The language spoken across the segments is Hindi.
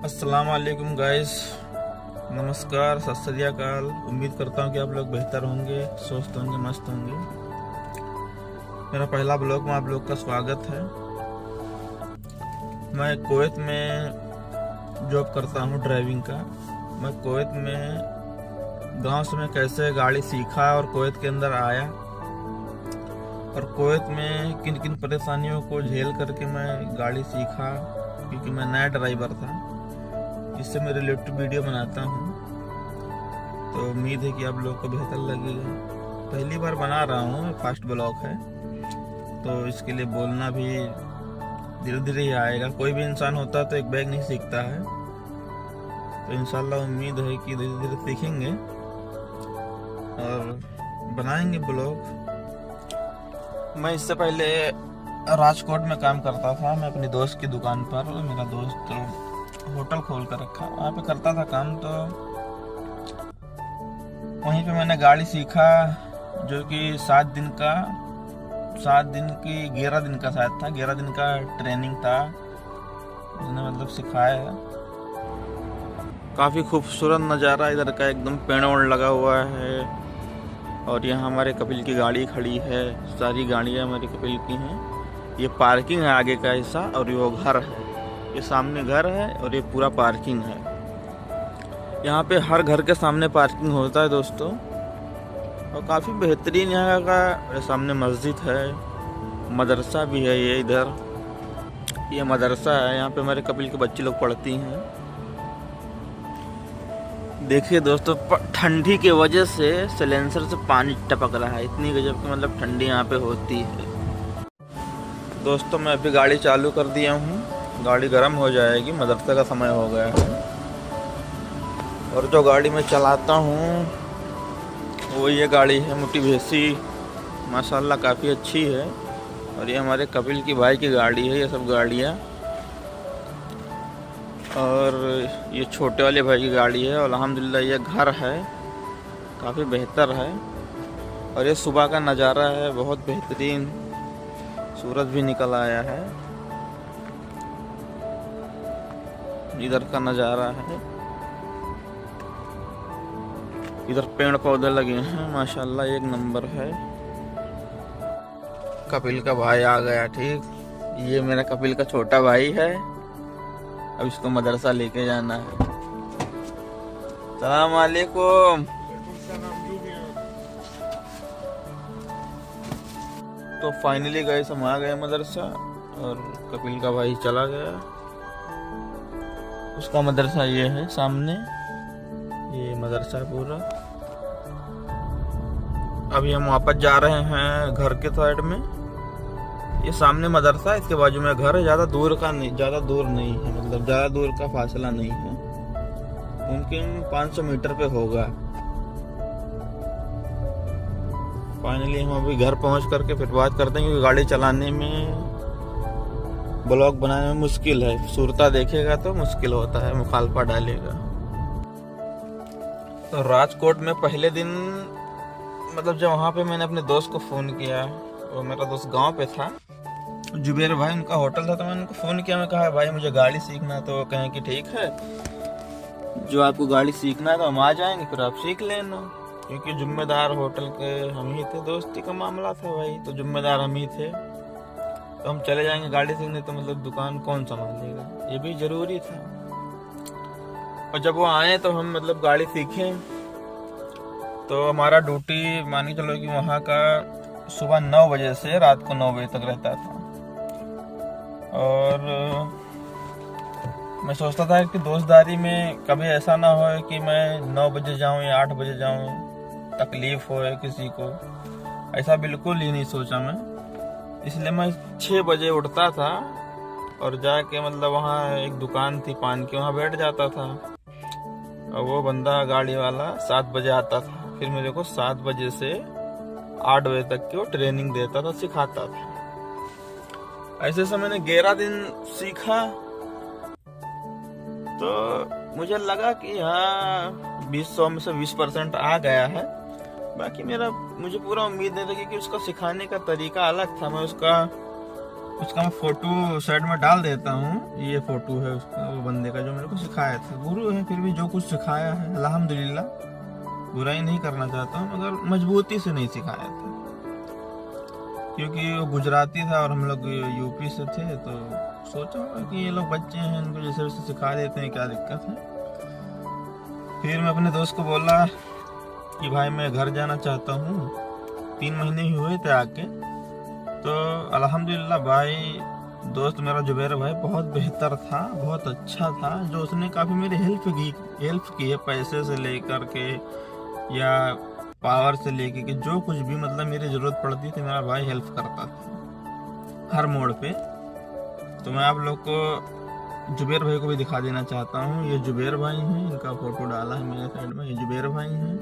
अस्सलाम वालेकुम गाइस, नमस्कार, सत श्री अकाल। उम्मीद करता हूँ कि आप लोग बेहतर होंगे, स्वस्थ होंगे, मस्त होंगे। मेरा पहला ब्लॉग में आप लोग का स्वागत है। मैं कुवैत में जॉब करता हूँ ड्राइविंग का। मैं कुवैत में गांव से मैं कैसे गाड़ी सीखा और कुवैत के अंदर आया और कुवैत में किन किन परेशानियों को झेल करके मैं गाड़ी सीखा, क्योंकि मैं नया ड्राइवर था। इससे मैं रिलेटेड वीडियो बनाता हूँ, तो उम्मीद है कि आप लोगों को बेहतर लगेगा। पहली बार बना रहा हूँ, फर्स्ट ब्लॉग है, तो इसके लिए बोलना भी धीरे धीरे ही आएगा। कोई भी इंसान होता है तो एक बैग नहीं सीखता है, तो इंशाल्लाह उम्मीद है कि धीरे धीरे सीखेंगे और बनाएंगे ब्लॉग। मैं इससे पहले राजकोट में काम करता था। मैं अपनी दोस्त की दुकान पर, मेरा दोस्त होटल खोल कर रखा, वहाँ पे करता था काम। तो वहीं पे मैंने गाड़ी सीखा, जो कि 11 दिन का शायद था, 11 दिन का ट्रेनिंग था। उसने मतलब सिखाया। काफ़ी खूबसूरत नज़ारा इधर का, एकदम पेड़ वेड़ लगा हुआ है। और यहाँ हमारे कपिल की गाड़ी खड़ी है। सारी गाड़ियाँ हमारे कपिल की हैं। ये पार्किंग है आगे का हिस्सा, और वो घर है। ये सामने घर है और ये पूरा पार्किंग है। यहाँ पे हर घर के सामने पार्किंग होता है दोस्तों। और काफ़ी बेहतरीन यहाँ का। सामने मस्जिद है, मदरसा भी है। ये इधर ये मदरसा है, यहाँ पे हमारे कपिल के बच्चे लोग पढ़ती हैं। देखिए दोस्तों, ठंडी के वजह से सिलेंसर से पानी टपक रहा है। इतनी गजब की मतलब ठंडी यहाँ पे होती है दोस्तों। मैं अभी गाड़ी चालू कर दिया हूँ, गाड़ी गर्म हो जाएगी, मदरसे का समय हो गया है। और जो गाड़ी मैं चलाता हूँ वो ये गाड़ी है मोटिवेसी, माशाल्लाह काफ़ी अच्छी है। और ये हमारे कपिल की भाई की गाड़ी है, ये सब गाड़ियाँ। और ये छोटे वाले भाई की गाड़ी है। और अल्हम्दुलिल्लाह ये घर है, काफ़ी बेहतर है। और ये सुबह का नज़ारा है, बहुत बेहतरीन। सूरज भी निकल आया है, इधर का नज़ारा है। इधर पेड़ पौधे लगे हैं, माशाल्लाह एक नंबर है। कपिल का भाई आ गया, ठीक। ये मेरा कपिल का छोटा भाई है। अब इसको मदरसा लेके जाना है। सलाम वालेकुम। तो फाइनली गए, हम आ गए मदरसा, और कपिल का भाई चला गया। उसका मदरसा ये है सामने, ये मदरसा है पूरा। अभी हम वापस जा रहे हैं घर के साइड में। ये सामने मदरसा है, इसके बाजू में घर है। ज़्यादा दूर नहीं है, मतलब ज़्यादा दूर का फासला नहीं है। मुमकिन 500 मीटर पे होगा। फाइनली हम अभी घर पहुंच करके फिर बात करते हैं, क्योंकि गाड़ी चलाने में, ब्लॉग बनाने में मुश्किल है। सूरता देखेगा तो मुश्किल होता है, मुखालफा डालेगा। तो राजकोट में पहले दिन, मतलब जब वहाँ पे मैंने अपने दोस्त को फ़ोन किया, और मेरा दोस्त गांव पे था, जुबेर भाई, उनका होटल था। तो मैंने उनको फ़ोन किया, मैं कहा भाई मुझे गाड़ी सीखना है। तो वो कहें कि ठीक है, जो आपको गाड़ी सीखना है तो हम आ जाएंगे, फिर आप सीख लेना। क्योंकि जिम्मेदार होटल के हम ही थे, दोस्ती का मामला था भाई, तो जिम्मेदार हम ही थे। तो हम चले जाएंगे गाड़ी सीखने, तो मतलब दुकान कौन संभालेगा, ये भी ज़रूरी था। और जब वो आए तो हम मतलब गाड़ी सीखें। तो हमारा ड्यूटी मान के चलो कि वहाँ का सुबह 9 बजे से रात को 9 बजे तक रहता था। और मैं सोचता था कि दोस्तदारी में कभी ऐसा ना हो कि मैं 9 बजे जाऊँ या 8 बजे जाऊँ, तकलीफ हो किसी को। ऐसा बिल्कुल ही नहीं सोचा मैं। इसलिए मैं 6 बजे उठता था और जाके मतलब वहाँ एक दुकान थी पान की, वहाँ बैठ जाता था। और वो बंदा गाड़ी वाला 7 बजे आता था। फिर मेरे को 7 बजे से 8 बजे तक की वो ट्रेनिंग देता था, सिखाता था। ऐसे से मैंने 11 दिन सीखा। तो मुझे लगा कि हाँ 100 में से 20% आ गया है। बाकी मुझे पूरा उम्मीद नहीं लगी कि उसका सिखाने का तरीका अलग था। मैं उसका उसका मैं फोटो साइड में डाल देता हूँ। ये फोटो है उसका, वो बंदे का जो मेरे को सिखाया था। गुरु है, फिर भी जो कुछ सिखाया है अल्हम्दुलिल्लाह, बुराई नहीं करना चाहता हूँ, मगर मजबूती से नहीं सिखाया था, क्योंकि वो गुजराती था और हम लोग यूपी से थे। तो सोचा कि ये लोग बच्चे हैं, इनको जैसे वैसे सिखा देते हैं, क्या दिक्कत है। फिर मैं अपने दोस्त को बोला कि भाई मैं घर जाना चाहता हूँ, 3 महीने ही हुए थे आके। तो अल्हम्दुलिल्लाह भाई, दोस्त मेरा जुबैर भाई बहुत बेहतर था, बहुत अच्छा था, जो उसने काफ़ी मेरी हेल्प की है, पैसे से लेकर के या पावर से लेके कि जो कुछ भी मतलब मेरी ज़रूरत पड़ती थी, मेरा भाई हेल्प करता था हर मोड़ पे। तो मैं आप लोग को जुबैर भाई को भी दिखा देना चाहता हूँ। ये जुबैर भाई हैं, इनका फोटो डाला है मेरे साइड में। ये जुबैर भाई हैं,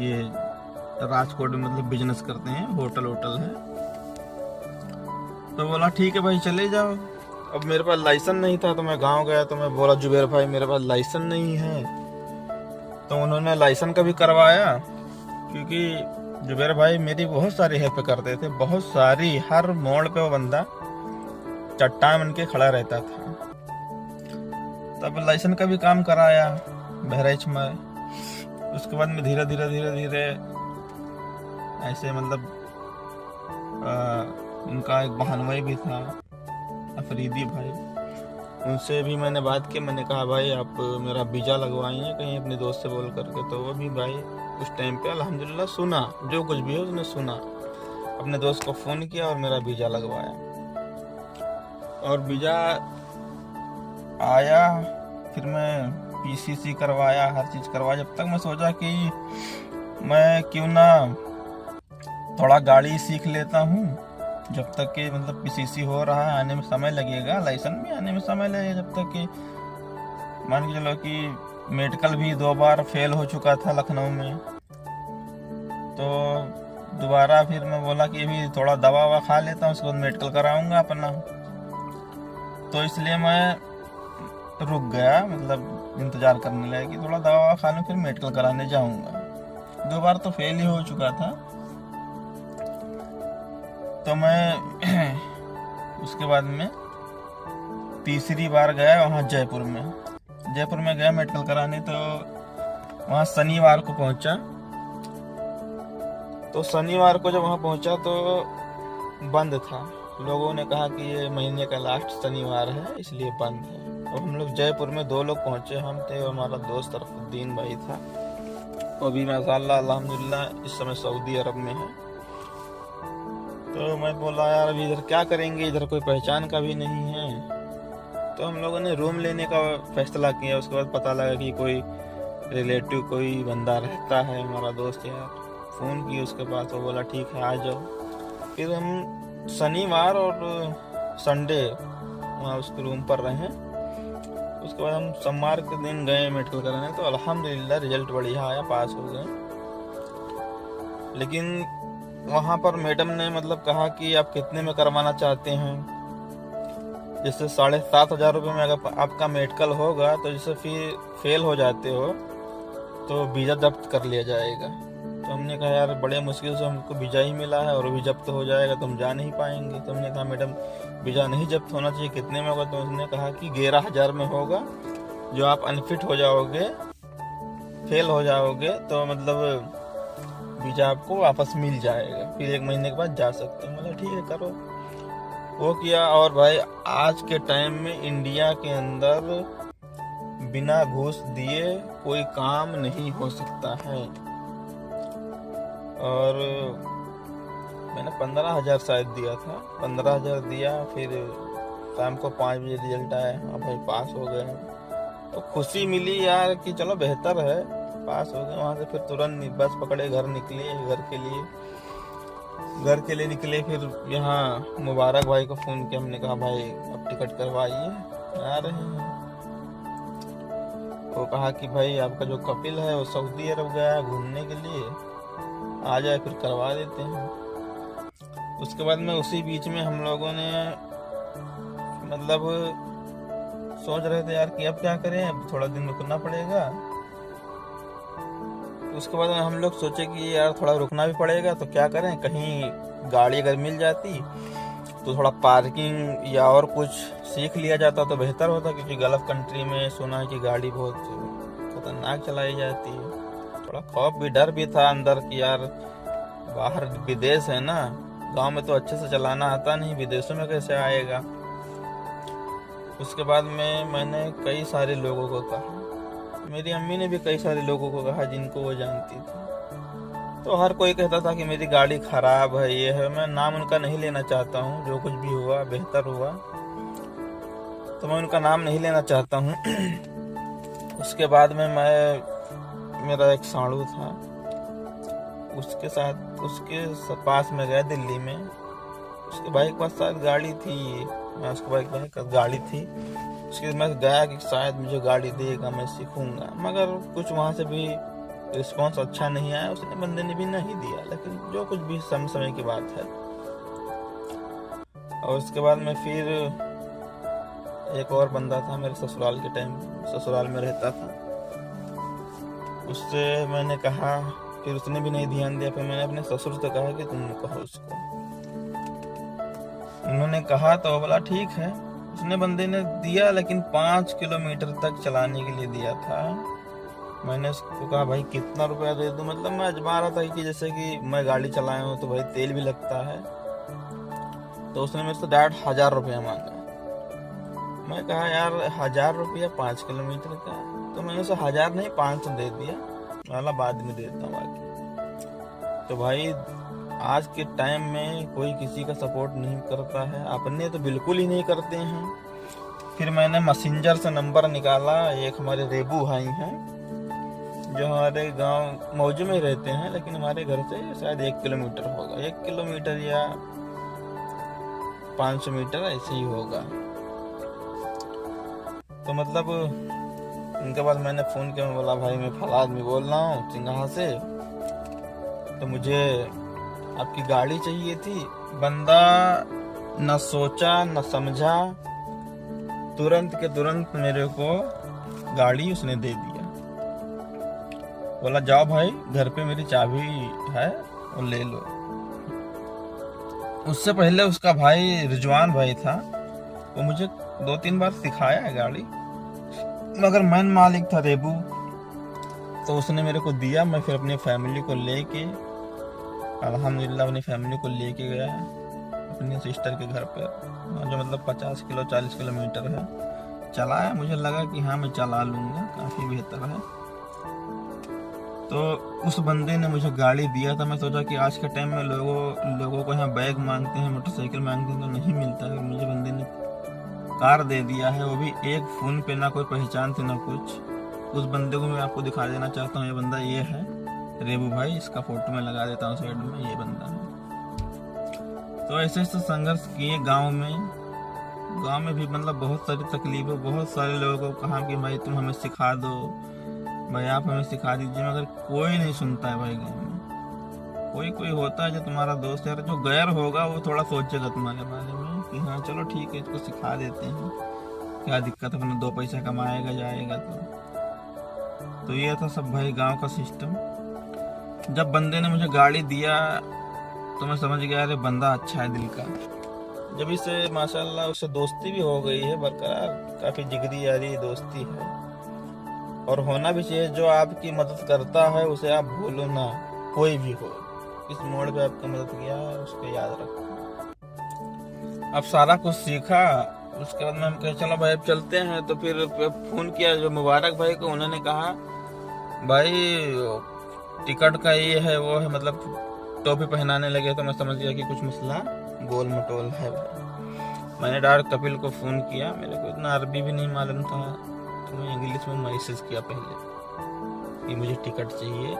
ये राजकोट में मतलब बिजनेस करते हैं, होटल है। तो बोला ठीक है भाई चले जाओ। अब मेरे पास लाइसेंस नहीं था, तो मैं गांव गया, तो मैं बोला जुबैर भाई मेरे पास लाइसेंस नहीं है। तो उन्होंने लाइसेंस का भी करवाया, क्योंकि जुबैर भाई मेरी बहुत सारी हेल्प करते थे, बहुत सारी। हर मोड़ पे वो बंदा चट्टान बन के खड़ा रहता था। तब लाइसेंस का भी काम कराया बहराइच में। उसके बाद में धीरे धीरे ऐसे मतलब उनका एक बहनोई भी था, अफरीदी भाई, उनसे भी मैंने बात की। मैंने कहा भाई आप मेरा वीज़ा लगवाइए कहीं अपने दोस्त से बोल करके। तो वो भी भाई उस टाइम पे अल्हम्दुलिल्लाह सुना, जो कुछ भी हो उसने सुना, अपने दोस्त को फ़ोन किया और मेरा वीज़ा लगवाया। और वीज़ा आया, फिर मैं पीसीसी करवाया, हर चीज़ करवाया। जब तक मैं सोचा कि मैं क्यों ना थोड़ा गाड़ी सीख लेता हूँ, जब तक कि मतलब पीसीसी हो रहा है, आने में समय लगेगा, लाइसेंस भी आने में समय लगेगा। जब तक कि मान के चलो कि मेडिकल भी 2 बार फेल हो चुका था लखनऊ में, तो दोबारा फिर मैं बोला कि अभी थोड़ा दवा ववा खा लेता हूँ, उसके बाद मेडिकल कराऊंगा अपना। तो इसलिए मैं रुक गया, मतलब इंतज़ार करने लगा कि थोड़ा दवा ववा खा लूँ, फिर मेडिकल कराने जाऊंगा। 2 बार तो फेल ही हो चुका था। तो मैं उसके बाद में तीसरी बार गया वहाँ जयपुर में गया मेडिकल कराने। तो वहाँ शनिवार को पहुँचा। तो शनिवार को जब वहाँ पहुँचा तो बंद था। लोगों ने कहा कि ये महीने का लास्ट शनिवार है, इसलिए बंद है। तो हम लोग जयपुर में 2 लोग पहुँचे, हम थे और हमारा दोस्त तरफुद्दीन भाई था। वो भी माशाअल्लाह अल्हम्दुलिल्लाह इस समय सऊदी अरब में है। तो मैं बोला यार अभी इधर क्या करेंगे, इधर कोई पहचान का भी नहीं है। तो हम लोगों ने रूम लेने का फैसला किया। उसके बाद पता लगा कि कोई रिलेटिव कोई बंदा रहता है, हमारा दोस्त यार। फ़ोन किया उसके पास, वो बोला ठीक है आ जाओ। फिर हम शनिवार और संडे वहाँ उसके रूम पर रहे। उसके बाद हम सोमवार के दिन गए मेडिकल कराने। तो अल्हम्दुलिल्लाह रिजल्ट बढ़िया आया, पास हो गए। लेकिन वहाँ पर मैडम ने मतलब कहा कि आप कितने में करवाना चाहते हैं। जैसे 7,500 रुपये में अगर आपका मेडिकल होगा, तो जैसे फिर फेल हो जाते हो तो वीज़ा जब्त कर लिया जाएगा। तो हमने कहा यार बड़े मुश्किल से हमको वीज़ा ही मिला है और भी जब्त हो जाएगा तो हम जा नहीं पाएंगे। तो हमने कहा मैडम वीज़ा नहीं जब्त होना चाहिए, कितने में होगा? तो उसने कहा कि 11,000 में होगा। जो आप अनफिट हो जाओगे, फेल हो जाओगे, तो मतलब वीज़ा आपको वापस मिल जाएगा, फिर 1 महीने के बाद जा सकते हो। मतलब ठीक है करो। वो किया। और भाई आज के टाइम में इंडिया के अंदर बिना घूस दिए कोई काम नहीं हो सकता है। और मैंने 15,000 शायद दिया था, 15,000 दिया। फिर शाम को 5 बजे रिजल्ट आया, हाँ भाई पास हो गए। तो खुशी मिली यार कि चलो बेहतर है, पास हो गए। वहाँ से फिर तुरंत बस पकड़े घर निकले, घर के लिए निकले। फिर यहाँ मुबारक भाई को फ़ोन किया, हमने कहा भाई अब टिकट करवाइए, आ रहे हैं। वो कहा कि भाई आपका जो कपिल है वो सऊदी अरब गया है घूमने के लिए, आ जाए फिर करवा देते हैं। उसके बाद में उसी बीच में हम लोगों ने मतलब सोच रहे थे यार कि अब क्या करें, अब थोड़ा दिन रुकना पड़ेगा। उसके बाद हम लोग सोचे कि यार थोड़ा रुकना भी पड़ेगा, तो क्या करें, कहीं गाड़ी अगर मिल जाती तो थोड़ा पार्किंग या और कुछ सीख लिया जाता तो बेहतर होता, क्योंकि गल्फ कंट्री में सुना है कि गाड़ी बहुत खतरनाक चलाई जाती है। थोड़ा खौफ भी, डर भी था अंदर कि यार बाहर विदेश है ना, गांव में तो अच्छे से चलाना आता नहीं, विदेशों में कैसे आएगा। उसके बाद में मैंने कई सारे लोगों को कहा, मेरी अम्मी ने भी कई सारे लोगों को कहा जिनको वो जानती थी। तो हर कोई कहता था कि मेरी गाड़ी खराब है, ये है। मैं नाम उनका नहीं लेना चाहता हूँ, जो कुछ भी हुआ बेहतर हुआ, तो मैं उनका नाम नहीं लेना चाहता हूँ। उसके बाद में मेरा एक साड़ू था, उसके साथ उसके पास में गया दिल्ली में। उसके भाई के पास शायद गाड़ी थी, मैं उसके भाई के पास गाड़ी थी उसके, मैं गया कि शायद मुझे गाड़ी देगा, मैं सीखूंगा, मगर कुछ वहाँ से भी रिस्पॉन्स अच्छा नहीं आया, उसने बंदे ने भी नहीं दिया। लेकिन जो कुछ भी समय की बात है। और उसके बाद में फिर एक और बंदा था मेरे ससुराल के टाइम, ससुराल में रहता था, उससे मैंने कहा, फिर उसने भी नहीं ध्यान दिया। फिर मैंने अपने ससुर से कहा कि तुम कहो उसको। उन्होंने कहा तो बोला ठीक है। उसने बंदे ने दिया, लेकिन 5 किलोमीटर तक चलाने के लिए दिया था। मैंने उसको कहा भाई कितना रुपया दे दूं, मतलब मैं अजमा रहा था कि जैसे कि मैं गाड़ी चलाया हूँ तो भाई तेल भी लगता है। तो उसने मेरे से डायरेक्ट 1000 रुपया मांगा। मैं कहा यार 1000 रुपया 5 किलोमीटर का, तो मैंने उसे 1000 नहीं 500 दे दिया, वाला बाद में देता हूँ बाकी। तो भाई आज के टाइम में कोई किसी का सपोर्ट नहीं करता है, अपने तो बिल्कुल ही नहीं करते हैं। फिर मैंने मैसेंजर से नंबर निकाला, एक हमारे रेबू भाई हैं जो हमारे गांव मौजू में ही रहते हैं, लेकिन हमारे घर से शायद 1 किलोमीटर होगा, 1 किलोमीटर या 500 मीटर ऐसे ही होगा। तो मतलब उनके बाद मैंने फ़ोन किया, मैं बोला भाई मैं फला आदमी बोल रहा हूँ चिंगाहा से, तो मुझे आपकी गाड़ी चाहिए थी। बंदा न सोचा न समझा, तुरंत के तुरंत मेरे को गाड़ी उसने दे दिया। बोला जाओ भाई घर पे मेरी चाबी है और ले लो। उससे पहले उसका भाई रिजवान भाई था, वो मुझे 2-3 बार सिखाया है गाड़ी, मगर मैन मालिक था रेबू, तो उसने मेरे को दिया। मैं फिर अपनी फैमिली को लेके, अल्हम्दुलिल्लाह अपनी फैमिली को लेके गया अपनी सिस्टर के घर पे, जो मतलब 40 किलोमीटर है। चलाया, मुझे लगा कि हाँ मैं चला लूँगा, काफ़ी बेहतर है। तो उस बंदे ने मुझे गाड़ी दिया था। मैं सोचा कि आज के टाइम में लोगों को यहाँ बैग मांगते हैं, मोटरसाइकिल मांगते हैं, तो नहीं मिलता है। मुझे बंदे ने कार दे दिया है, वो भी एक फ़ोन पे, ना कोई पहचान थी ना कुछ। उस बंदे को मैं आपको दिखा देना चाहता हूँ, ये बंदा ये है रेबू भाई, इसका फोटो मैं लगा देता हूँ साइड में, ये बंदा है। तो ऐसे ऐसे संघर्ष किए गांव में भी, मतलब बहुत सारी तकलीफें, बहुत सारे लोगों को कहा कि भाई तुम हमें सिखा दो, भाई आप हमें सिखा दीजिए, मगर कोई नहीं सुनता है भाई। गाँव में कोई होता है जो तुम्हारा दोस्त यार, जो गैर होगा वो थोड़ा सोचेगा तुम्हारे बारे में कि हाँ चलो ठीक है इसको सिखा देते हैं, क्या दिक्कत है, अपना 2 पैसा कमाएगा जाएगा। तो ये था सब भाई गांव का सिस्टम। जब बंदे ने मुझे गाड़ी दिया तो मैं समझ गया अरे बंदा अच्छा है दिल का। जब इसे माशाल्लाह उससे दोस्ती भी हो गई है बरकरार, काफ़ी जिगरी यारी दोस्ती है, और होना भी चाहिए। जो आपकी मदद करता है उसे आप भूलो ना, कोई भी हो, इस मोड़ पे आपकी मदद किया है उसको याद रखो। अब सारा कुछ सीखा, उसके बाद में हम कहे चलो भाई अब चलते हैं। तो फिर फ़ोन किया जो मुबारक भाई को, उन्होंने कहा भाई टिकट का ये है वो है, मतलब टोपी पहनाने लगे। तो मैं समझ गया कि कुछ मसला गोल मटोल है भाई। मैंने डायरेक्ट कपिल को फ़ोन किया, मेरे को इतना अरबी भी नहीं मालूम था, तो मैं इंग्लिश में मैसेज किया पहले कि मुझे टिकट चाहिए।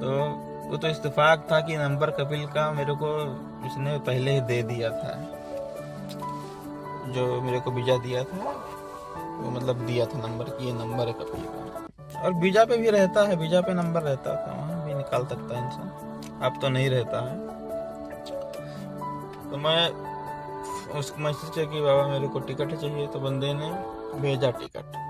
तो वो तो इत्तेफाक था कि नंबर कपिल का मेरे को उसने पहले ही दे दिया था, जो मेरे को वीज़ा दिया था वो मतलब दिया था नंबर कि ये नंबर है कपिल का। और वीज़ा पे भी रहता है, वीज़ा पे नंबर रहता था, वहाँ भी निकाल सकता है इंसान, अब तो नहीं रहता है। तो मैं उसको मैसेज किया कि बाबा मेरे को टिकट चाहिए, तो बंदे ने भेजा टिकट।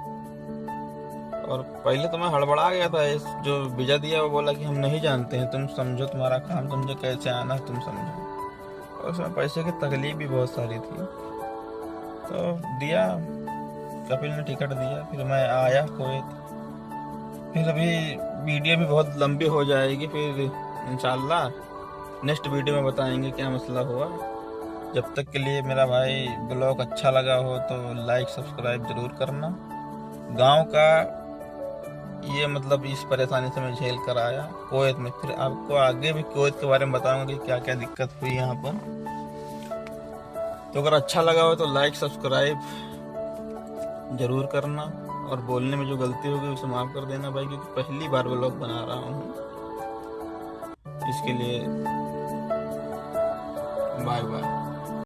और पहले तो मैं हड़बड़ा गया था, जो वीज़ा दिया वो बोला कि हम नहीं जानते हैं, तुम समझो तुम्हारा काम, तुमसे कैसे आना तुम समझो। और उसमें पैसे की तकलीफ भी बहुत सारी थी। तो दिया, कपिल ने टिकट दिया, फिर मैं आया कुवैत। फिर अभी वीडियो भी बहुत लंबी हो जाएगी, फिर इंशाल्लाह नेक्स्ट वीडियो में बताएंगे क्या मसला हुआ। जब तक के लिए मेरा भाई ब्लॉग अच्छा लगा हो तो लाइक सब्सक्राइब जरूर करना। गांव का ये मतलब इस परेशानी से मैं झेल कर आया कुवैत में। फिर आपको आगे भी कुवैत के बारे में बताऊंगा कि क्या क्या दिक्कत हुई यहाँ पर। तो अगर अच्छा लगा हो तो लाइक सब्सक्राइब जरूर करना, और बोलने में जो गलती होगी उसे माफ़ कर देना भाई, क्योंकि पहली बार व्लॉग बना रहा हूँ। इसके लिए बाय बाय।